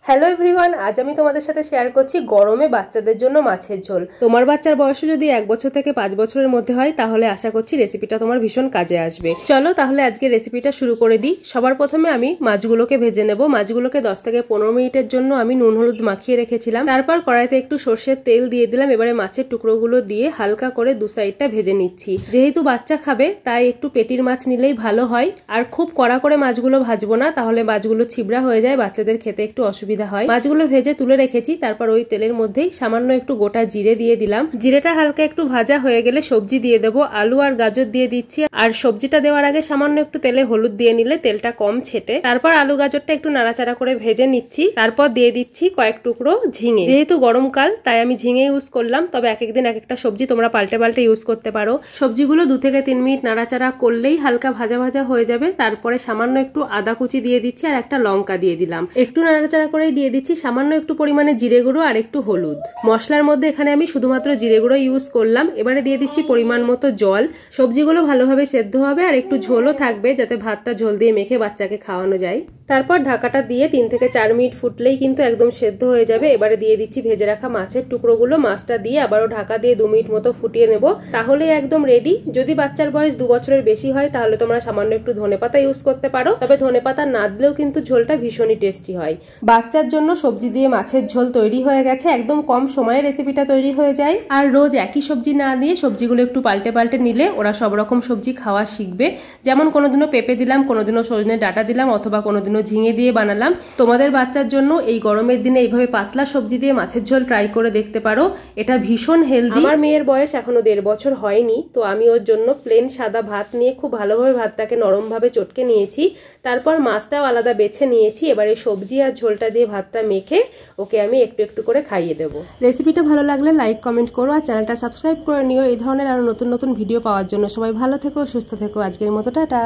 Hello everyone, আজ আমি তোমাদের সাথে শেয়ার করছি গরমে বাচ্চাদের জন্য মাছের ঝোল। তোমার বাচ্চার বয়স যদি 1 বছর থেকে 5 বছরের মধ্যে হয় তাহলে আশা করছি রেসিপিটা তোমার ভীষণ কাজে আসবে। চলো তাহলে আজকে রেসিপিটা শুরু করে দিই। সবার প্রথমে আমি মাছগুলোকে ভেজে নেব। মাছগুলোকে 10 থেকে 15 মিনিটের জন্য আমি নুন হলুদ মাখিয়ে রেখেছিলাম। তারপর কড়াইতে একটু সর্ষের তেল দিয়ে দিলাম। এবারে মাছের টুকরোগুলো দিয়ে হালকা করে দু সাইডটা ভেজে নিচ্ছি। যেহেতু বাচ্চা খাবে তাই একটু পেটির মাছ নিলেই ভালো হয়। আর খুব কড়া করে মাছগুলো ভাজবো না, তাহলে মাছগুলো ছিবড়া হয়ে যায়, বাচ্চাদের খেতে একটু অসুবিধা হয়। মাছগুলো ভেজে তুলে রেখেছি। তারপর ওই তেলের মধ্যেই সামান্য একটু গোটা জিরে দিয়ে দিলাম। জিরেটা হালকা একটু ভাজা হয়ে গেলে সবজি দিয়ে দেবো। আলু আর গাজর দিয়ে দিচ্ছি। আর সবজিটা দেওয়ার আগে সামান্য একটু তেলে হলুদ দিয়ে নিলে তেলটা কম ছেটে। তারপর আলু গাজরটা একটু নাড়াচাড়া করে ভেজে নিচ্ছি। তারপর দিয়ে দিচ্ছি কয়েক টুকরো ঝিঙে। যেহেতু গরমকাল তাই আমি ঝিঙে ইউজ করলাম, তবে এক একদিন এক একটা সবজি তোমরা পাল্টে পাল্টে ইউজ করতে পারো। সবজিগুলো 2 থেকে 3 মিনিট নাড়াচাড়া করলেই হালকা ভাজা ভাজা হয়ে যাবে। তারপরে সামান্য একটু আদা কুচি দিয়ে দিচ্ছি আর একটা লঙ্কা দিয়ে দিলাম। একটু নাড়াচাড়া করেই দিয়ে দিচ্ছি সামান্য একটু পরিমাণে জিরে গুঁড়ো আর একটু হলুদ। মশলার মধ্যে এখানে আমি শুধুমাত্র জিরে গুঁড়ো ইউজ করলাম। এবারে দিয়ে দিচ্ছি পরিমাণ মতো জল। সবজিগুলো ভালোভাবে সেদ্ধ হবে আর একটু ঝোলও থাকবে, যাতে ভাতটা ঝোল দিয়ে মেখে বাচ্চাকে খাওয়ানো যায়। তারপর ঢাকাটা দিয়ে 3 থেকে 4 মিনিট ফুটলেই কিন্তু একদম সেদ্ধ হয়ে যাবে। এবারে দিয়ে দিচ্ছি ভেজে রাখা মাছের টুকরোগুলো। মাছটা দিয়ে আবারও ঢাকা দিয়ে 2 মিনিট মতো ফুটিয়ে নেব, তাহলে একদম রেডি। যদি বাচ্চার বয়স 2 বছরের বেশি হয় তাহলে তোমরা সামান্য একটু ধনেপাতা ইউজ করতে পারো, তবে ধনেপাতা না দিলেও কিন্তু ঝোলটা ভীষণই টেস্টি হয়। বাচ্চার জন্য সবজি দিয়ে মাছের ঝোল তৈরি হয়ে গেছে। একদম কম সময়ে রেসিপিটা তৈরি হয়ে যায়। আর রোজ একই সবজি না দিয়ে সবজিগুলো একটু পাল্টে পাল্টে নিলে ওরা সব রকম সবজি খাওয়া শিখবে। যেমন কোনোদিনও পেঁপে দিলাম, কোনোদিনও সজনে ডাঁটা দিলাম, অথবা কোনোদিনও ঝিঙে দিয়ে বানালাম। তোমাদের বাচ্চার জন্য এই গরমের দিনে এইভাবে পাতলা সবজি দিয়ে মাছের ঝোল ট্রাই করে দেখতে পারো। এটা ভীষণ হেলদি। আমার মেয়ের বয়স এখনো 1.5 বছর হয়নি, তো আমি ওর জন্য প্লেন সাদা ভাত নিয়ে খুব ভালোভাবে ভাতটাকে নরমভাবে চটকে নিয়েছি। তারপর মাছটাও আলাদা বেছে নিয়েছি। এবারে সবজি আর ঝোলটা দিয়ে ভাতটা মেখে ওকে আমি একটু একটু করে খাইয়ে দেবো। রেসিপিটা ভালো লাগলে লাইক কমেন্ট করো আর চ্যানেলটা সাবস্ক্রাইব করে নিও এই ধরনের আরো নতুন নতুন ভিডিও পাওয়ার জন্য। সবাই ভালো থেকো, সুস্থ থেকো। আজকের মতো টাটা।